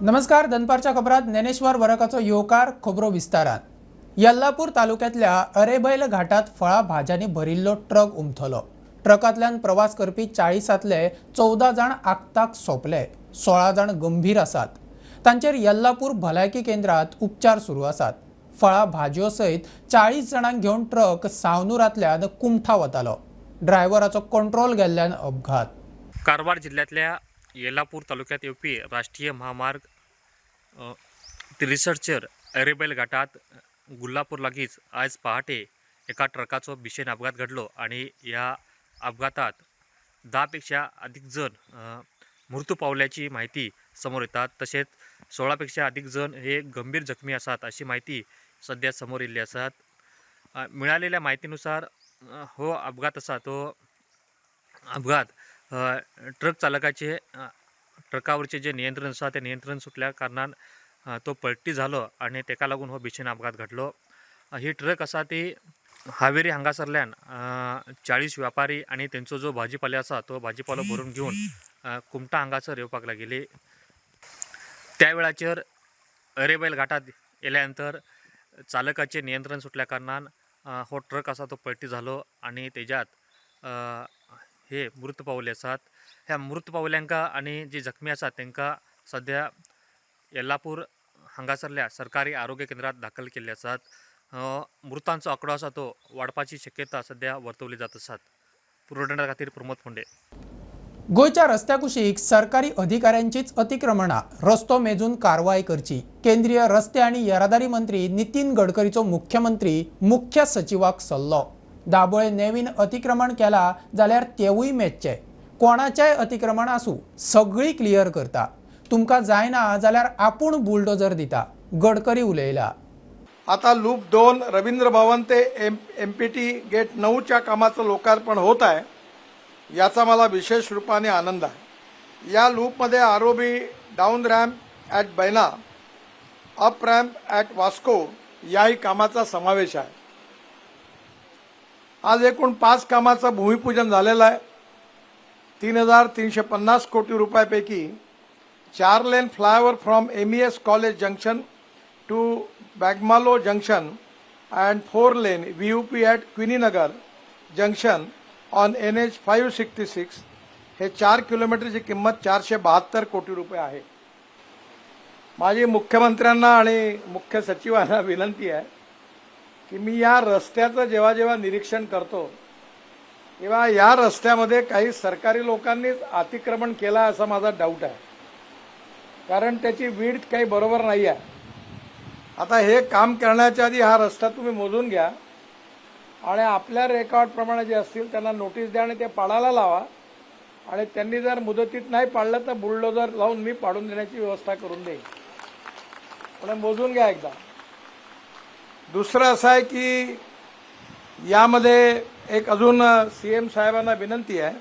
नमस्कार. दनपारच्या खबरात ज्ञानेश्वर वरकाचो येवकार खबरो विस्तारात. यल्लापूर तालुक्यातल्या अरेबैल घाटात फळा भाज्यांनी भरिल्लो ट्रक उमथलो. ट्रकांतल्यान प्रवास करपी 40तले 14 जाण आगताक सोंपले. 16 जाण गंभीर आसात. तांचेर यल्लापूर भलायकी केंद्रात उपचार सुरू आसात. फळा भाजयो सयत 40 जाणांक घेवन ट्रक सावनूरांतल्यान कुमठा वतालो. ड्रायव्हराचो कंट्रोल गेल्ल्यान अपघात. कारवार जिल्ह्यातल्या येल्लापूर तालुक्यात येवपी राष्ट्रीय महामार्ग 63 अरेबैल घाटात गुल्लापूर लागींच आज पहाटे एका ट्रकाचो भीषण अपघात घडलो आणि या अपघातात 10 पेक्षा अधिक जण मृत्यू पावल्याची माहिती समोर येतात. तसेच 16 पेक्षा अधिक जण हे गंभीर जखमी आसात अशी माहिती सध्या समोर येयल्ली आसात. मिळालेल्या माहितीनुसार हो अपघात आसा तो अपघात ट्रक चालकाचे ट्रकावरचे जे नियंत्रण आसा ते नियंत्रण सुटल्या कारणान तो पलटी झालो आणि तेका लागून हो भीषण अपघात घडलो. ही ट्रक आसा ती हावेरी हांगासरल्यान 40 व्यापारी आणि तेंचो जो भाजीपालो आसा तो भाजीपालो भरून घेवन कुमठा हांगासर येवपाक लागिल्ली. त्या वेळाचेर अरेबैल घाटात येयल्यानंतर चालकाचे नियंत्रण सुटल्या कारणान हो ट्रक आसा तो पलटी झालो आणि तेज्यात हे मृत पावले आसात. ह्या मृत पावल्यांका आणि जी जखमी आसात तांकां सध्या येल्लापूर हांगासरल्या सरकारी आरोग्य केंद्रात दाखल केल्ले आसात. मृतांचो आंकडो आसा तो वाडपाची शक्यता सध्या वर्तवली जात आसात. पुरवठा खातीर प्रमोद फोंडे. गोयच्या रस्त्या कुशीक सरकारी अधिकाऱ्यांचीच अतिक्रमणां रस्तो मेजून कारवाय करची. केंद्रीय रस्ते आणि येरादारी मंत्री नितीन गडकरीचो मुख्यमंत्री मुख्य सचिवाक सल्लो. दाबोळे नेवीन अतिक्रमण केला जाल्यार तेवूय मेजचे. कोणाचेय अतिक्रमण आसूं सगळी क्लियर करता. तुमकां जायना जाल्यार आपूण बुलडोजर दिता. गडकरी उलयला. आता लूप 2 रवींद्र भवन ते MPT गेट 9च्या कामाचं लोकार्पण होत आहे. याचा मला विशेष रूपाने आनंद आहे. या लूपमध्ये ROB down ramp at Baina, up ramp at Vasco याही कामाचा समावेश आहे. आज एकूण 5 कामाचं भूमिपूजन झालेलं आहे. 3,350 कोटी रुपयापैकी 4 lane flyover from MES college junction to Bagmalo junction and 4 lane VUP at Queeneynagar junction on NH 566 हे 4 किलोमीटरची किंमत 472 कोटी रुपये आहे. माझी मुख्यमंत्र्यांना आणि मुख्य सचिवांना विनंती आहे की मी या रस्त्याचं जेव्हा जेव्हा निरीक्षण करतो तेव्हा या रस्त्यामध्ये काही सरकारी लोकांनीच अतिक्रमण केला असा माझा डाऊट आहे. कारण त्याची विड्थ काही बरोबर नाही आहे. आता हे काम करण्याच्या आधी हा रस्ता तुम्ही मोजून घ्या आणि आपल्या रेकॉर्डप्रमाणे जे असतील त्यांना नोटीस द्या आणि ते पाडायला लावा. आणि त्यांनी जर मुदतीत नाही पाडलं तर बुलडोजर लावून मी पाडून देण्याची व्यवस्था करून देईन. पण मोजून घ्या एकदा. दुसरं असं आहे की यामध्ये एक अजून CM साहेबांना विनंती आहे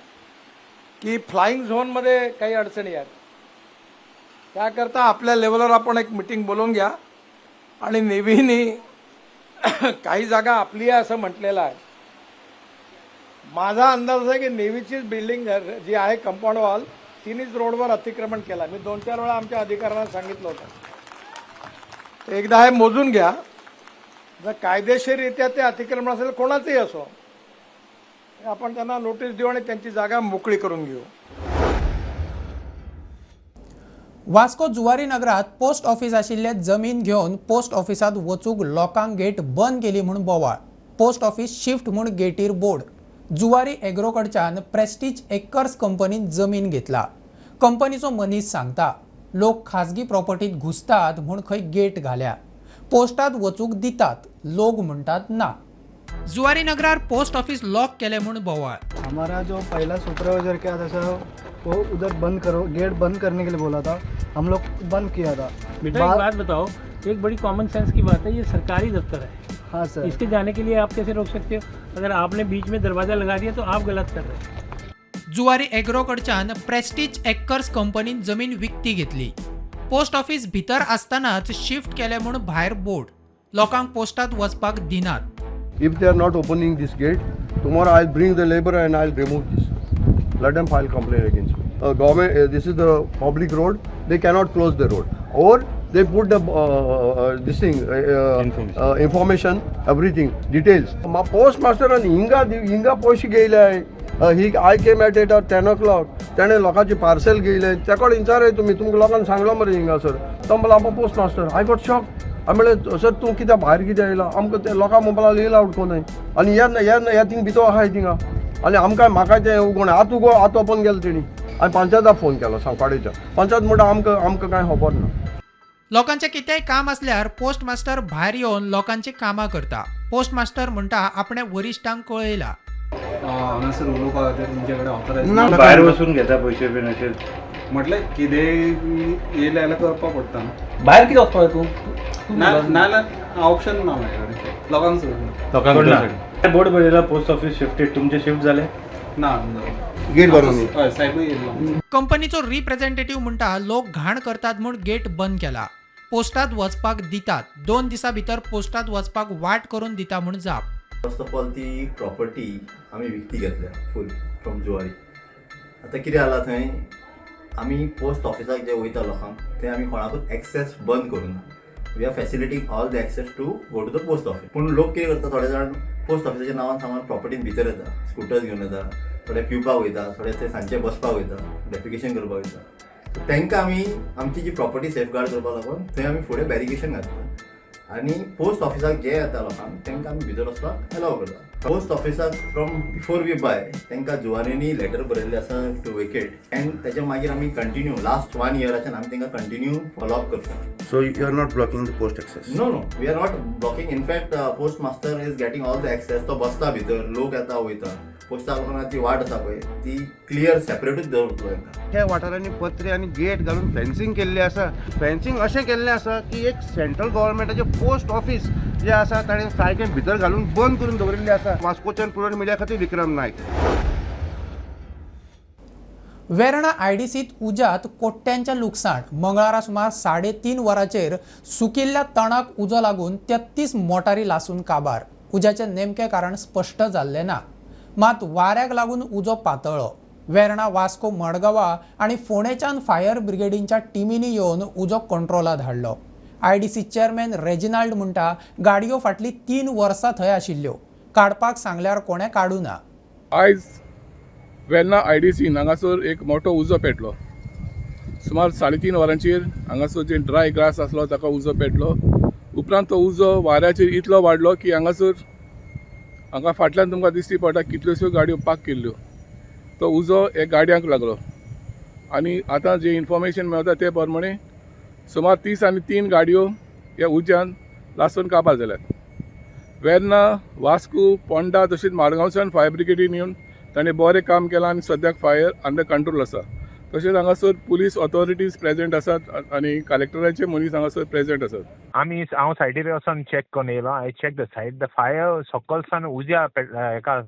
की फ्लाइंग झोनमध्ये काही अडचणी आहेत. त्याकरता आपल्या लेवलवर आपण एक मीटिंग बोलवून घ्या. आणि नेव्हीनी काही जागा आपली आहे असं म्हटलेलं आहे. माझा अंदाज आहे की नेव्हीचीच बिल्डिंग जी आहे कंपाऊंड वॉल तिनेच रोडवर अतिक्रमण केला. मी 2-4 वेळा आमच्या अधिकाऱ्यांना सांगितलं होतं. एकदा हे मोजून घ्या. जर कायदेशीररित्या ते अतिक्रमण असेल कोणाचंही असो आपण त्यांना नोटीस देऊ आणि त्यांची जागा मोकळी करून घेऊ. वास्को जुवारी नगरात पोस्ट ऑफिस आशिल्ले जमीन घेवन पोस्ट ऑफिसात वचूंक लोकांक गेट बंद केली म्हूण बोवाळ. पोस्ट ऑफिस शिफ्ट म्हूण गेटीर बोर्ड. जुवारी एग्रो कडच्यान प्रेस्टीज एकर्स कंपनीन जमीन घेतला. कंपनीचो मनीस सांगता लोक खाजगी प्रॉपर्टीत घुसतात म्हूण खंय गेट घाल्या. पोस्टात वचूंक दितात, लोक म्हणटात ना. Zuari Nagrar post office lock केले म्हूण बोवाळ. हमारा जो पहला सुपरवाइजर क्या था सर, वो उधर बंद करो, गेट बंद करने के लिए बोला था. हम लोग बंद किया था. बेटा एक बात बताओ, एक बड़ी कॉमन सेंस की बात है, ये सरकारी दफ्तर है. हाँ सर. इसके जाने के लिए आप कैसे रोक सकते हो? अगर आपने बीच में दरवाजा लगा दिया तो आप गलत कर रहे हैं. जुवारी एग्रो कडच्यान प्रेस्टीज एकर्स कंपनीन जमीन विकती घेतली. पोस्ट ऑफिस भितर आसतनाच शिफ्ट केले म्हूण भायर बोर्ड. लोकांक पोस्टात वचपाक दिनात. If they are not opening this gate, tomorrow I'll bring the labor and I'll remove this. Let them file complaint against me. government, this is the public road, they cannot close the road. Or they put the this thing, information, everything, details. My postmaster and Inga post गेले. I came at it at 10 o'clock. त्याने लोकांची parcel घेयले तेका विचारय तुमकां लोकांनी सांगलो मरे हिंगा sir तो म्हणलो आमकां post master I got shock हांवें म्हणलें सर तूं कित्याक भायर कित्याक येयला आमकां ते लोकां मोबायला येयला आउट कोन्नाय आनी ह्या थिंग भितर आहाय थिंगा आनी आमकां म्हाका तें उगोण आतां ओपन केलो तेणी हांवें पंचायताक फोन केलो सांकवाडेच्या पंचायत म्हणटा आमकां कांय खबर ना. लोकांचें कितेंय काम असल्यार पोस्ट मास्टर भायर येवन लोकांची कामां करता. पोस्ट मास्टर म्हणटा आपणे वरिश्ठांक कळयला. हांगासर उलोवपा खातीर तुमचे कडेन ऑथरायज भायर वचून घेता पयशे बीन अशें म्हटल्यार कितेंय येयलें जाल्यार करपा पडटा बाहर कितें वचपाक तूं नाल्यार ऑप्शन ना म्हाजे कडेन लोकांक बोर्ड बरयला पोस्ट ऑफिस शिफ्टेड तुमचे शिफ्ट जाले ना गेट भरून हय सायबूय येयलो. कंपनीचो रिप्रेझेंटेटिव्ह म्हणटा लोक घाण करतात म्हूण गेट बंद केला. पोस्टात वचपाक दितात 2 दिसां भितर पोस्टात वचपाक वाट करून दिता म्हूण जाप. फर्स्ट ऑफ ऑल ती प्रॉपर्टी आमी विकती घेतल्या फूल फ्रॉम जुवारी. आतां कितें जालां थंय आमी पोस्ट ऑफिसाक जे वयता लोकांक थंय आमी कोणाकूच एक्सेस बंद करूना. We are facilitating all the access to go to the post office. पूण लोक कितें करता थोडे जाण पोस्ट ऑफिसाच्या नांवान सामान प्रॉपर्टीन भितर येता स्कुटर्स घेवन येता थोडे पिवपाक वयता थोडे ते सांजचे बसपाक वयता डेफिकेशन करपाक वयता. तांकां आमी आमची जी प्रॉपर्टी सेफगार्ड करपा लागून थंय आमी फुडें बॅरिकेशन घातला आनी पोस्ट ऑफिसाक जे येता लोकांक तांकां आमी भितर वचपाक अलाव करता. पोस्ट ऑफिसाक फ्रॉम बिफोर वी बाय तांकां जुवारेनी लेटर बरयल्लें आसा टू वेकेट एंड तेच्या मागीर आमी कंटिन्यू लास्ट 1 इयराच्यान आमी तांकां कंटिन्यू फॉलोअप करता. So you are not blocking the post access? No we are not blocking. In fact post master is getting all the access. तो बसता भितर लोक येता वयता पोस्टा लोकांची वाट आसा पळय ती क्लियर सेपरेटूच दवरतलो तांकां. ह्या वाठारांनी पत्रे आनी गेट घालून फेन्सिंग केल्लें आसा. फेन्सिंग अशें केल्लें आसा की एक सेंट्रल गव्हर्मेंटाचें पोस्ट ऑफिस जे आसा ताणें सारकें भितर घालून बंद करून दवरिल्लें आसा. वास्कोच्यान पुरण मिडिया खातीर विक्रम नायक. वेर्णा आयडीसीत उज्यात कोट्यांच्या लुकसाण. मंगळारा सुमार 3:30 वरांचेर सुकिल्ल्या तणाक उजो लागून 33 मोटारी लासून काबार. उज्याचें नेमकें कारण स्पश्ट जाल्लें ना. मात वाऱ्याक लागून उजो पातळ्ळो. वेर्णा वास्को मडगांवां आनी फोंडेच्यान फायर ब्रिगेडींच्या टिमींनी येवन उजो कंट्रोलात हाडलो. आयडीसी चेअरमॅन रेजिनाल्ड म्हणटा गाडयो फाटली 3 वर्सां थंय आशिल्ल्यो. काडपाक सांगल्यार कोणें काडूना. आयज वेर्णा आयडीसीन हांगासर एक मोठो उजो पेटलो. सुमार 3:30 वरांचेर हांगासर जे ड्राय ग्रास आसलो ताका उजो पेटलो. उपरांत तो उजो वाऱ्याचेर इतलो वाडलो की हांगा फाटल्यान तुमकां दिश्टी पडटा कितल्योश्यो गाडयो पार्क केल्ल्यो. तो उजो एक गाडयांक लागलो आनी आतां जे इन्फॉर्मेशन मेळटा ते प्रमाणे सुमार 30 आनी 3 गाडयो ह्या उज्यान लासून काबार जाल्यात. वेर्णा वास्को पोंडा तशेंच माडगांवच्यान फायर ब्रिगेडीन येवन ताणें बरें काम केलां आनी सद्याक फायर अंडर कंट्रोल आसा. तशेंच हांगासर पुलीस ऑथॉरिटीज प्रेजेंट आसात आनी कलेक्टराचे मनीस हांगासर प्रेजेंट आसात. हांव सायडीर वचून चॅक करून येयलो. I check the side the fire सकलसान उज्या हेका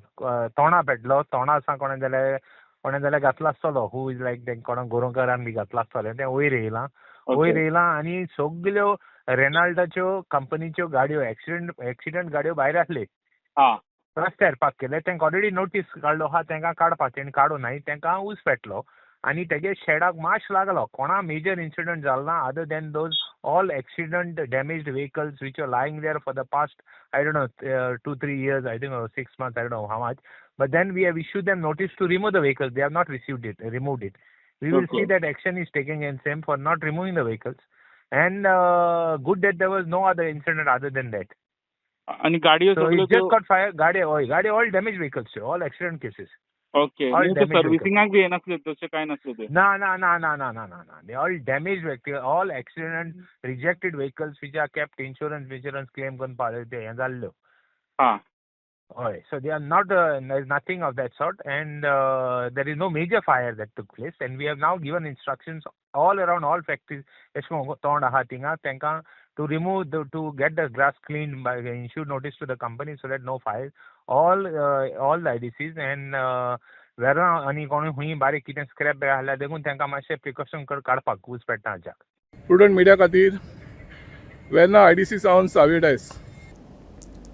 तोंडा पेटलो. तोंडा आसा कोणें जाल्यार घातला आसतलो हू इज लायक तें कोणाक गोरोवकारान बी घातला आसतलें तें वयर येयलां आनी सगल्यो रेनाल्डाच्यो कंपनीच्यो गाडयो एक्सिडंट गाडयो भायर आसले रस्त्यार पार्क केले. तांकां ऑलरेडी नोटीस काडलो आहा तांकां काडपाक. तेणी काडूं नाय तांकां उस पेटलो आनी तेगे शेडाक माश लागलो. कोणा मेजर इन्सिडंट जालो ना other than those all accident damaged vehicles which are lying there for the past I don't know 2-3 years I think 6 months I don't know how much but then we have issued them notice to remove the vehicles. They have not removed it. We will see that action is taken against them for not removing the vehicles and good that there was no other incident other than that. आणि गाडयो so it just got fire गाडी all damaged vehicles all accident cases. Okay सर्व्हिसिंगाक बी नसले तसे काय नसले ते ना they all damaged vehicles all accident rejected vehicles which are kept insurance claim करून पावले हे जाल्ल्यो. So they are not there is nothing of that sort and there is no major fire that took place and we have now given instructions all around all factories tond aha tinga tanka to remove to get the grass cleaned by issued notice to the company so that no fires all the IDCs and where ani koni hui बारीक कितें scrap आसल्या देखून तांकां मातशें precaution काडपाक ऊस पेटना हाच्या. Prudent media खातीर वेर्णा आयडीसी सावन साविडायस.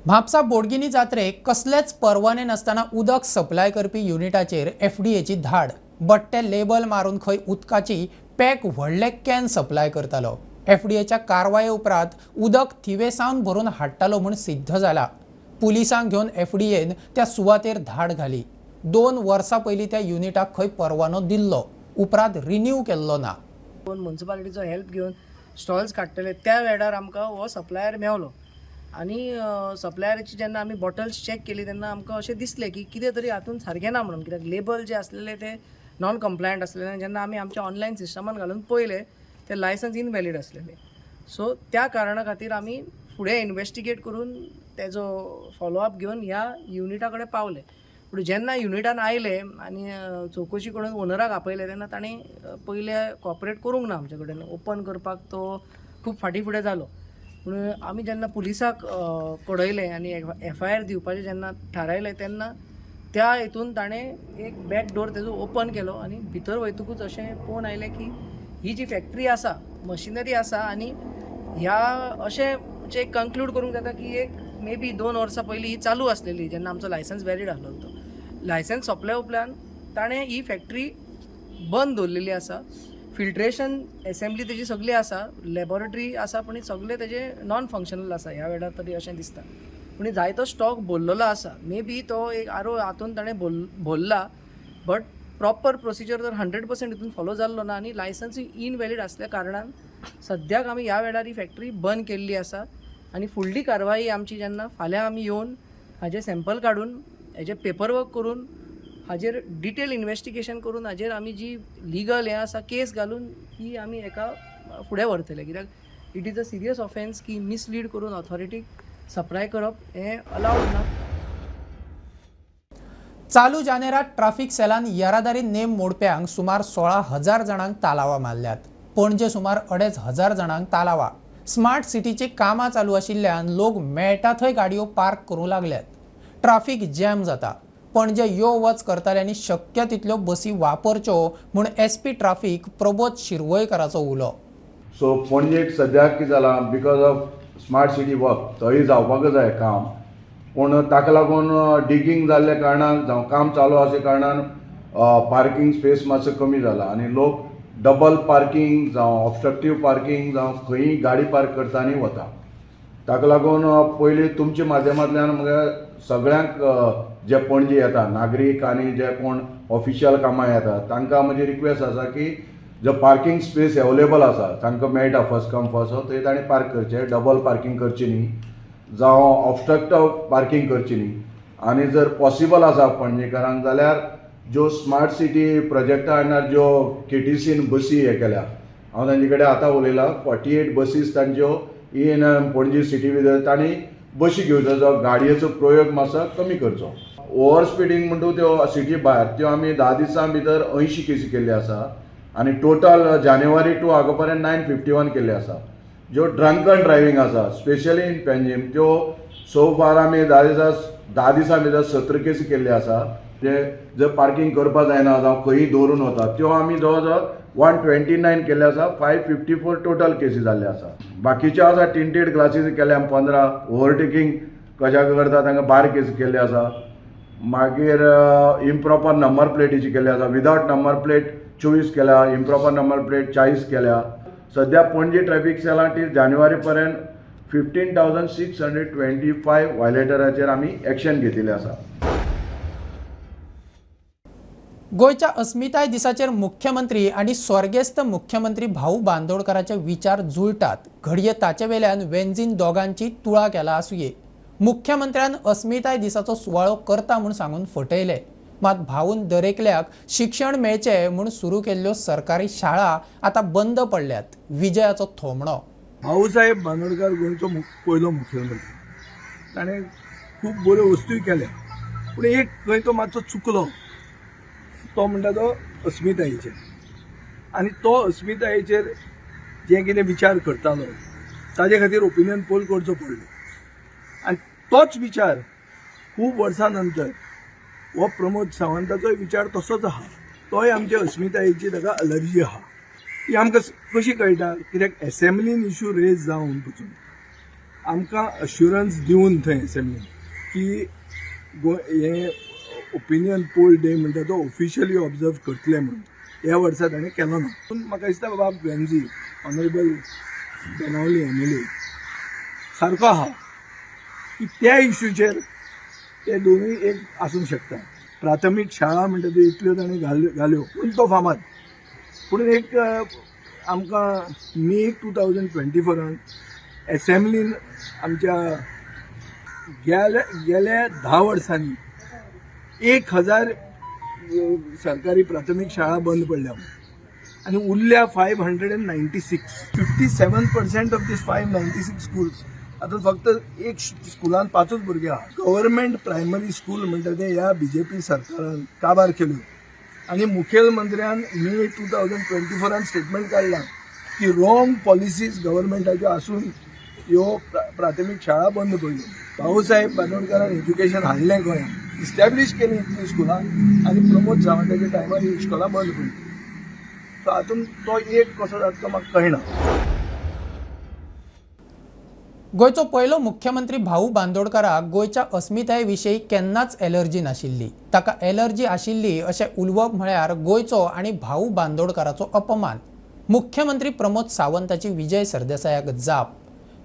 म्हापसा बोडगिनी जात्रेक कसलेच परवाने नासतना उदक सप्लाय करपी युनिटाचेर FDAची धाड. बट्टे लेबल मारून खंय उदकाची पॅक व्हडले कॅन सप्लाय करतालो. एफडीएच्या कारवाये उपरांत उदक थिवेसावन भरून हाडटालो म्हूण सिद्ध जाला. पुलिसांक घेवन एफडीएन त्या सुवातेर धाड घाली. 2 वर्सां पयलीं त्या युनिटाक खंय परवानो दिल्लो, उपरांत रिन्यू केल्लो ना. म्युन्सिपालिटीचो हेल्प घेवन स्टॉल्स काडटले त्या वेळार आमकां हो सप्लायर मेवलो आनी सप्लायराची जेन्ना आमी बॉटल्स चॅक केली तेन्ना आमकां अशें दिसलें की कितें तरी हातूंत सारकें ना म्हणून, कित्याक लेबल जे आसलेले ते नॉन कंप्लायंट आसलेले. जेन्ना आमी आमच्या ऑनलायन सिस्टमान घालून पळयले ते लायसन्स इनवॅलीड आसलेले. सो त्या कारणा खातीर आमी फुडें इन्वेस्टिगेट करून तेजो फॉलोअप घेवन ह्या युनिटा कडेन पावले. पूण जेन्ना युनिटान आयले आनी चवकशी करून ओनराक आपयले तेन्ना ताणें पयले कॉपरेट करूंक ना आमचे कडेन. ओपन करपाक तो खूब फाटीं फुडें जालो. पूण आमी जेन्ना पुलिसाक कळयलें आनी FIR दिवपाचें जेन्ना थारायलें तेन्ना त्या हितून ताणें एक बॅक डोर तेजो ओपन केलो आनी भितर वयतकूच अशें पळोवन आयलें की ही जी फॅक्टरी आसा, मशिनरी आसा आनी ह्या अशें कंक्लूड करूंक जाता की एक मे बी 2 वर्सां पयलीं ही चालू आसलेली जेन्ना आमचो लायसन्स वॅलीड आसलो. तो लायसन्स सोंपल्या उपरांत ताणें ही फॅक्टरी बंद दवरलेली आसा. फिल्ट्रेशन एसेंब्ली तेजी सगळी आसा, लॅबॉरेटरी आसा, पूण सगळें तेजें नॉन फंक्शनल आसा ह्या वेळार तरी अशें दिसता. पूण जायतो स्टॉक भरलेलो आसा. मे बी तो एक आरो हातून ताणें भरला, बट प्रॉपर प्रोसिजर तर 100% हितून फॉलो जाल्लो ना आनी लायसन्स इनवॅलीड आसल्या कारणान सद्याक आमी ह्या वेळार ही फॅक्टरी बंद केल्ली आसा. आनी फुडली कारवाई आमची जेन्ना फाल्यां आमी येवन हाजे सॅम्पल काडून हेजे पेपरवर्क करून हाजेर डिटेल इन्वेस्टिगेशन करून हाजेर आमी जी लिगल हें आसा केस घालून ही आमी हेका फुडें व्हरतले. कित्याक it is a serious offence की मिसलीड करून ऑथॉरिटीक सप्लाय करप हें अलावड ना. चालू जानेरात ट्राफिक सेलान येरादारी नेम मोडप्यांक सुमार 16,000 जाणांक तालावा मारल्यात. पणजे सुमार 2,500 जाणांक तालावा. स्मार्ट सिटीची कामां चालू आशिल्ल्यान लोक मेळटा थंय गाडयो पार्क करूं लागल्यात. ट्राफिक जॅम जाता. पणजे यो वच करतल्यांनी शक्य तितल्यो बसी वापरच्यो म्हूण SP ट्राफिक प्रबोध शिरवयकराचो उलो. सो पणजेक सद्याक कितें जालां, because of smart city work थंय जावपाक जाय काम, पूण ताका लागून डिगींग जाल्ल्या कारणान जावं काम चालू आसल्या कारणान पार्किंग स्पेस मातसो कमी जाला आनी लोक डबल पार्किंग जावं ऑब्स्ट्रक्टीव पार्किंग जावं खंयी गाडी पार्क करता आनी वता. ताका लागून पयलीं तुमच्या माध्यमांतल्यान म्हळ्यार सगळ्यांक जे पणजे येता नागरीक आनी जे कोण ऑफिशियल कामां येता तांकां म्हजी रिक्वेस्ट आसा की जो पार्किंग स्पेस अवेलेबल आसा तांकां मेळटा फर्स्ट कम फर्स्ट सर्व थंय ताणें पार्क करचें. डबल पार्किंग करची न्ही जावं ऑब्स्ट्रक्टीव पार्किंग करची न्ही. आनी जर पॉसिबल आसा पणजेकारांक जाल्यार ज्यो स्मार्ट सिटी प्रोजेक्टा अंडर ज्यो KTCन बसी हे केल्या, हांव तांचे कडेन आतां उलयलां. 48 बसीस तांच्यो इन पणजे सिटी भितर तांणी बसी घेवच्यो, गाडयेचो प्रयोग मातसो कमी करचो. ओवर स्पिडींग म्हणटू त्यो सिटी भायर त्यो आमी 10 दिसां भितर 80 केसी केल्ले आसा आनी टोटल जानेवारी टू हाका पर्यंत 951 केल्ले आसा. ज्यो ड्रंकन ड्रायव्हिंग आसा स्पेशली इन पेंजीम त्यो सो फार आमी 10 दिसां भितर 17 केसी केल्ले आसा. जे जर पार्किंग करपाक जायना जावं खंयी दवरून वता त्यो आमी जवळ जवळ 129 केल्ले आसा. 554 टोटल केसी जाल्ले आसा. बाकीचे आसा टिंटेड ग्लासीस केल्या 15. ओव्हरटेकिंग कशाक करता तांकां 12 केसी केल्ले आसा. मागीर इम्प्रॉपर नंबर प्लेटीची केल्ले आसा. विदावट नंबर प्लेट 24 केल्या, इम्प्रॉपर नंबर प्लेट 40 केल्या. सध्या पणजे ट्रॅफिक सेलांटी जानेवारी पर्यंत 15,625 वायलेटराचेर आमी एक्शन घेतिल्लें आसा. गोयच्या अस्मिताय दिसाचेर मुख्यमंत्री आणि स्वर्गेस्त मुख्यमंत्री भाऊ बांदोडकरांचे विचार जुळटात. घडये ताचे वेल्यान वेंजीन दोगांची तुळा केला आसुये. मुख्यमंत्र्यान अस्मिताय दिसाचो सुवाळो करता म्हूण सांगून फटयले. मात भाऊन दरेकल्याक शिक्षण मेळचें म्हूण सुरू केल्ल्यो सरकारी शाळा आतां बंद पडल्यात. विजयाचो थोमणो. भाऊसाहेब बांदोडकर गोंयचो पयलो मुख्यमंत्री. ताणें खूब बऱ्यो वस्तूय केल्या, पूण एक खंय तो मातसो चुकलो. तो म्हणटा तो अस्मितायेचेर. आनी तो अस्मितायेचेर जे कितें विचार करतालो ताजे खातीर ओपिनियन पोल करचो पडलो. आनी तोच विचार खूब वर्सां नंतर हो प्रमोद सावंताचोय विचार तसोच आहा. तोय आमच्या अस्मितायेची ताका अलर्जी आहा. ती आमकां कशी कळटा, कित्याक एसेंब्लीन इश्यू रेज जावन पसून आमकां अश्युरन्स दिवन थंय एसेंब्लीन की हे ओपिनियन पोल डे म्हणटा तो ऑफिशियली ऑब्जर्व करतले म्हणून ह्या वर्सा ताणें केलो ना. पूण म्हाका दिसता बाबा वेन्झी ऑनरेबल बेनावली MLA सारको आहा की त्या इश्यूचेर ते दोनूय एक आसूंक शकता. प्राथमीक शाळा म्हणटा त्यो इतल्यो ताणें घाल्यो पूण तो फामाद. पूण एक आमकां मे 2024 एसेंब्लीन आमच्या गेल्या 10 वर्सांनी 1000 सरकारी प्राथमीक शाळा बंद पडल्या आनी उरल्या 596. 57% ऑफ दीस 596 स्कूल्स आतां फक्त एक स्कुलान 5 भुरगे आहा. गव्हर्मेंट प्रायमरी स्कूल म्हणटा ते ह्या BJP सरकारान काबार केल्यो आनी मुखेलमंत्र्यान मे 2024 स्टेटमेंट काडला की रॉंग पॉलिसीज गव्हर्मेंटाच्यो आसून ह्यो प्राथमीक शाळा बंद पडल्यो. भाऊसाहेब बांदोडकरान एज्युकेशन हाडलें गोंयांत, इस्टॅब्लीश केली इतलीं स्कुलां आनी प्रमोद सावंताच्या टायमार ही इश्कोलां बंद पडली. सो हातूंत तो एक कसो जाता तो म्हाका कळना. गोंयचो पयलो मुख्यमंत्री भाऊ बांदोडकराक गोंयच्या अस्मिताये विशीं केन्नाच एलर्जी नाशिल्ली. ताका एलर्जी आशिल्ली अशें उलोवप म्हळ्यार गोंयचो आनी भाऊ बांदोडकराचो अपमान. मुख्यमंत्री प्रमोद सावंताची विजय सरदेसायाक जाप.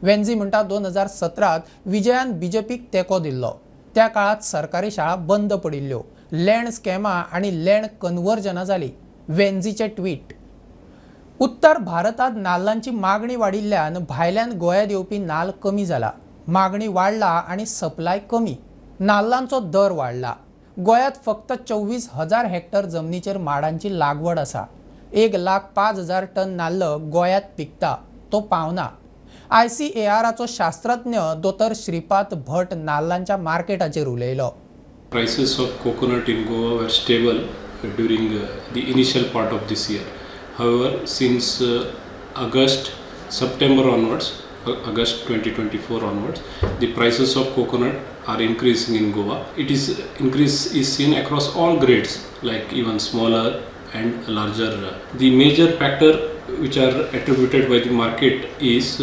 वेन्झी म्हणटा 2017 विजयान BJPक तेंको दिल्लो. त्या काळात सरकारी शाळा बंद पडिल्ल्यो, लँड स्कॅमां आनी लँड कन्वर्जनां जाली. वेन्झीचे ट्वीट. उत्तर भारतात नाल्लांची मागणी वाडिल्ल्यान भायल्यान गोंयांत येवपी नाल्ल कमी जाला. मागणी वाडला आनी सप्लाय कमी. नाल्लांचो दर वाडला. गोंयांत फक्त 24,000 हेक्टर जमनीचेर माडांची लागवड आसा. 1,05,000 टन नाल्ल गोंयांत पिकता, तो पावना. ICARचो शास्त्रज्ञ दोतर श्रीपाद भट नाल्लांच्या मार्केटाचेर उलयलो. Prices of coconut in Goa were stable during the initial part of this year. However, since September onwards, August 2024 onwards, the prices of coconut are increasing in Goa. Increase is seen across all grades, like even smaller and larger. The major factor which are attributed by the market is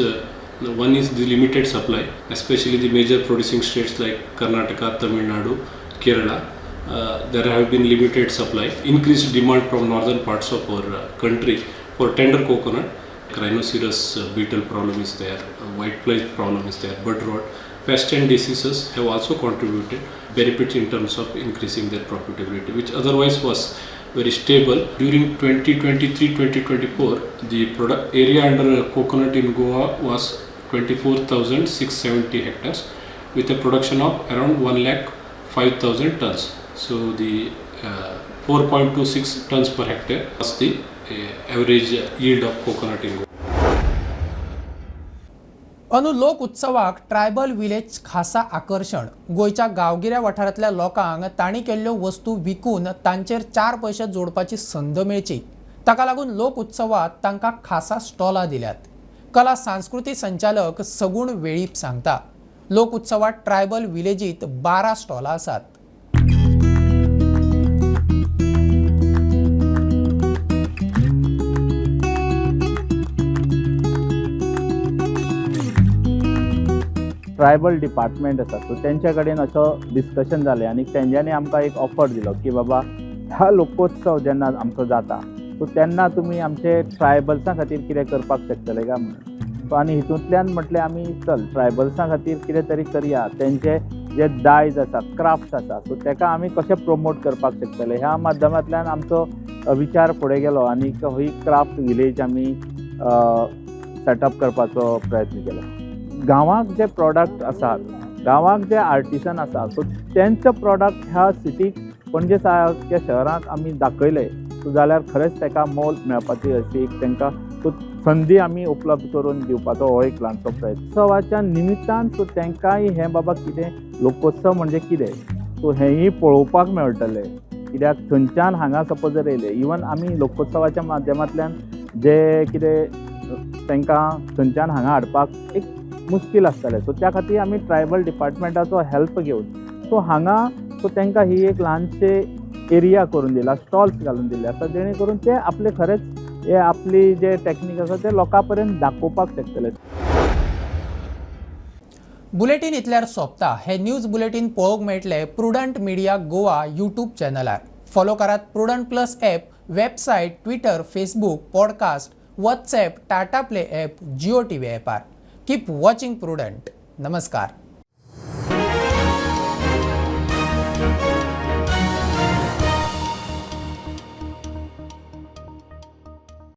one is the limited supply, especially the major producing states like Karnataka, Tamil Nadu, Kerala. There have been limited supply, increased demand from northern parts of our country for tender coconut. Rhinoceros beetle problem is there, white fly problem is there, bud rot, pest and diseases have also contributed benefits in terms of increasing their profitability, which otherwise was very stable. During 2023-2024, the product area under coconut in Goa was 24,670 hectares with a production of around 1,05,000 tons. So the 4.26 tons per hectare was the average yield of coconut in Goa. अंदू लोक उत्सवाक tribal village खासा आकर्षण. गोंयच्या गांवगिऱ्या वाठारांतल्या लोकांक तांणी केल्ल्यो वस्तू विकून तांचेर 4 पयशे जोडपाची संद मेळची. ताका लागून लोक उत्सवात तांकां खासा स्टॉलां दिल्यात. कला सांस्कृती संचालक सगुण वेळीप सांगता. लोक उत्सवात ट्रायबल विलेजीत 12 स्टॉलां आसात. ट्रायबल डिपार्टमेंट आसा सो तेंच्या कडेन असो डिस्कशन जालें आनी तेंच्यांनी आमकां एक ऑफर दिलो की बाबा ह्या लोकोत्सव जेन्ना आमचो जाता सो तेन्ना तुमी आमचे ट्रायबल्सां खातीर कितें करपाक शकतले काय म्हणून. सो आनी हितूंतल्यान म्हटलें आमी चल ट्रायबल्सां खातीर कितें तरी करया. तेंचे जे दायज आसा, क्राफ्ट्स आसा सो तेका आमी कशें प्रमोट करपाक शकतले ह्या माध्यमांतल्यान आमचो विचार फुडें गेलो आनी ही क्राफ्ट विलेज आमी सेटअप करपाचो प्रयत्न केलो. गांवांत जे प्रॉडक्ट आसात, गांवांत जे आर्टिसन आसा सो तेंचो प्रॉडक्ट ह्या सिटीक पणजे सारक्या शहरांत आमी दाखयले सो जाल्यार खरेंच तेका मोल मेळपाची अशी एक तांकां संदी आमी उपलब्ध करून दिवपाचो हो एक ल्हानसो प्रयत्न. उत्सवाच्या निमित्तान सो तेंकांय हें बाबा कितें लोकोत्सव म्हणजे कितें सो हेंय पळोवपाक मेळटलें. कित्याक थंयच्यान हांगा सपोज जर येयले इवन आमी लोकोत्सवाच्या माध्यमांतल्यान जे कितें तांकां थंयच्यान हांगा हाडपाक एक मुश्कील आसतलें सो त्या खातीर आमी ट्रायबल डिपार्टमेंटाचो हेल्प घेवन सो हांगा सो तांकां ही एक ल्हानशे एरिया करून दिला, स्टॉल्स घालून दिल्ले आसा जेणे करून ते आपले खरेंच हे आपली जे टॅक्नीक आसा ते लोकां पर्यंत दाखोवपाक शकतले. बुलेटिन इतल्यार सोंपता. हे न्यूज बुलेटिन पळोवंक मेळटले प्रुडंट मिडिया गोवा यूट्यूब चॅनलार. फॉलो करात Prudent plus app, website, Twitter, Facebook, podcast, WhatsApp, Tata play app, Jio TV ॲपार. Keep watching Prudent. नमस्कार.